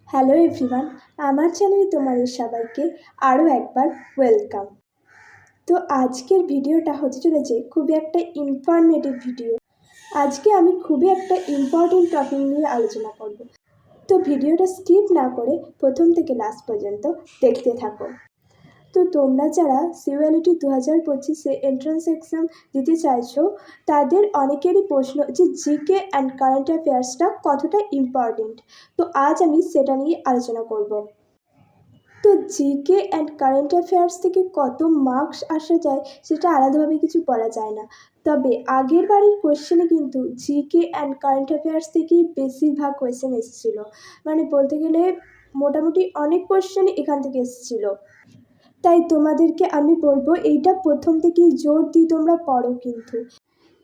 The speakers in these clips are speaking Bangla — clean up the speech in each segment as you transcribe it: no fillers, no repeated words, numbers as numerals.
হ্যালো এভরিওয়ান, আমার চ্যানেলে তোমাদের সবাইকে আরও একবার ওয়েলকাম। তো আজকের ভিডিওটা হতে চলেছে খুবই একটা ইনফরমেটিভ ভিডিও। আজকে আমি খুবই একটা ইম্পর্টেন্ট টপিক নিয়ে আলোচনা করব। তো ভিডিওটা স্কিপ না করে প্রথম থেকে লাস্ট পর্যন্ত দেখতে থাকো। তো তোমরা যারা সিউএলইটি 2025-এ এন্ট্রান্স এক্সাম দিতে চাইছো, তাদের অনেকেরই প্রশ্ন যে জিকে অ্যান্ড কারেন্ট অ্যাফেয়ার্সটা কতটা ইম্পর্টেন্ট। তো আজ আমি সেটা নিয়ে আলোচনা করব। তো জিকে অ্যান্ড কারেন্ট অ্যাফেয়ার্স থেকে কত মার্কস আসা যায় সেটা আলাদাভাবে কিছু বলা যায় না, তবে আগের বারের কোয়েশ্চেনে কিন্তু জিকে অ্যান্ড কারেন্ট অ্যাফেয়ার্স থেকেই বেশিরভাগ কোয়েশ্চেন এসেছিলো। মানে বলতে গেলে মোটামুটি অনেক কোয়েশ্চেন এখান থেকে এসেছিলো। তাই তোমাদেরকে আমি বলবো এইটা প্রথম থেকেই জোর দিয়ে তোমরা পড়ো। কিন্তু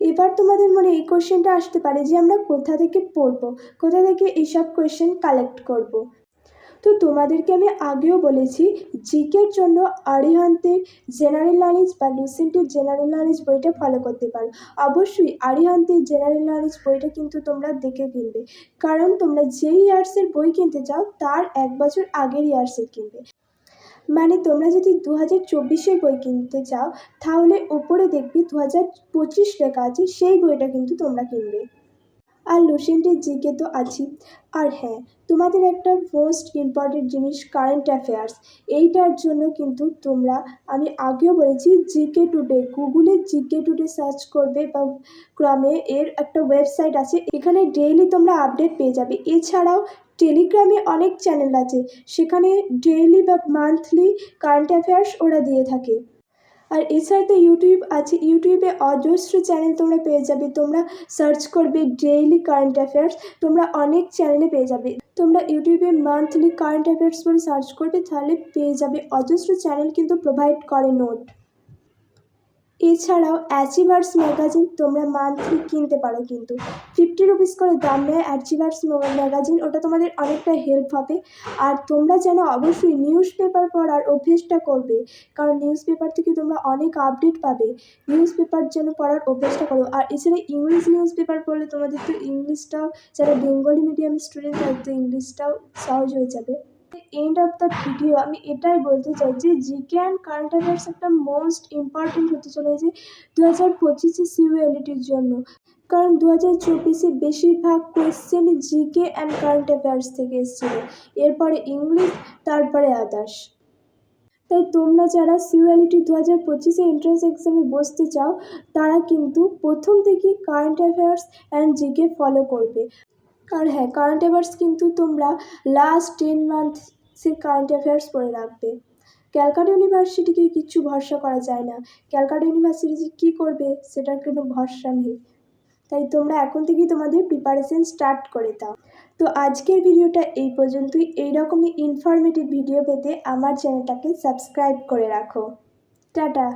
এবার তোমাদের মনে এই কোয়েশ্চেনটা আসতে পারে যে আমরা কোথা থেকে পড়বো, কোথা থেকে এইসব কোয়েশ্চেন কালেক্ট করব। তো তোমাদেরকে আমি আগেও বলেছি, জিকের জন্য আরিহান্তের জেনারেল নলেজ বা লুসেন্টের জেনারেল নলেজ বইটা ফলো করতে পারো। অবশ্যই আরিহান্তের জেনারেল নলেজ বইটা কিন্তু তোমরা দেখে কিনবে, কারণ তোমরা যেই ইয়ার্সের বই কিনতে চাও তার 1 বছর আগের ইয়ার্সের কিনবে। মানে তোমরা যদি 2024-এর বই কিনতে চাও, তাহলে ওপরে দেখবে 2025 লেখা আছে, সেই বইটা কিন্তু তোমরা কিনবে। আর লুসেন্টের জিকে তো আছেই। আর হ্যাঁ, তোমাদের একটা মোস্ট ইম্পর্টেন্ট জিনিস কারেন্ট অ্যাফেয়ার্স। এইটার জন্য কিন্তু তোমরা, আমি আগেও বলেছি, জিকে টুডে, গুগলে জিকে টুডে সার্চ করবে বা ক্রমে এর একটা ওয়েবসাইট আছে, এখানে ডেইলি তোমরা আপডেট পেয়ে যাবে। এছাড়াও টেলিগ্রামে অনেক চ্যানেল আছে, সেখানে ডেইলি বা মান্থলি কারেন্ট অ্যাফেয়ার্স ওরা দিয়ে থাকে। আর এছাড়া তো ইউটিউব আছে, ইউটিউবে অজস্র চ্যানেল তোমরা পেয়ে যাবে। তোমরা সার্চ করবে ডেইলি কারেন্ট অ্যাফেয়ার্স, তোমরা অনেক চ্যানেলে পেয়ে যাবে। তোমরা ইউটিউবে মান্থলি কারেন্ট অ্যাফেয়ার্স বলে সার্চ করবে, তাহলে পেয়ে যাবে। অজস্র চ্যানেল কিন্তু প্রোভাইড করে নোট। এছাড়াও অ্যাচিভার্স ম্যাগাজিন তোমরা মান্থলি কিনতে পারো, কিন্তু 50 রুপিস করে দাম নেয় অ্যাচিভার্স ম্যাগাজিন। ওটা তোমাদের অনেকটা হেল্প হবে। আর তোমরা যেন অবশ্যই নিউজ পেপার পড়ার অভ্যেসটা করবে, কারণ নিউজ পেপার থেকে তোমরা অনেক আপডেট পাবে। নিউজ পেপার যেন পড়ার অভ্যেসটা করো। আর এছাড়া ইংলিশ নিউজ পেপার পড়লে তোমাদের তো ইংলিশটাও, যারা বেঙ্গলি মিডিয়াম স্টুডেন্ট তাদের তো ইংলিশটাও সহজ হয়ে যাবে। এন্ড অফ দ্য ভিডিও আমি এটাই বলতে চাই যে জিকে অ্যান্ড কারেন্ট অ্যাফেয়ার্স একটা মোস্ট ইম্পর্টেন্ট হতে চলেছে 2025-এ সিউএলইটির জন্য, কারণ 2024-এ বেশিরভাগ কোয়েশ্চেনই জিকে অ্যান্ড কারেন্ট অ্যাফেয়ার্স থেকে এসেছিলো, এরপরে ইংলিশ, তারপরে আদার্স। তাই তোমরা যারা সিউএলইটি 2025-এ এন্ট্রান্স এক্সামে বসতে চাও, তারা কিন্তু প্রথম থেকেই current affairs and GK follow করবে। আর হ্যাঁ, কারেন্ট অ্যাফেয়ার্স কিন্তু তোমরা লাস্ট 10 মান্থসের কারেন্ট অ্যাফেয়ার্স পড়ে রাখবে। ক্যালকাটা ইউনিভার্সিটিকে কিচ্ছু ভরসা করা যায় না, ক্যালকাটা ইউনিভার্সিটি যে কী করবে সেটার কোনো ভরসা নেই। তাই তোমরা এখন থেকেই তোমাদের প্রিপারেশন স্টার্ট করে দাও। তো আজকের ভিডিওটা এই পর্যন্তই। এইরকমই ইনফরমেটিভ ভিডিও পেতে আমার চ্যানেলটাকে সাবস্ক্রাইব করে রাখো। টাটা।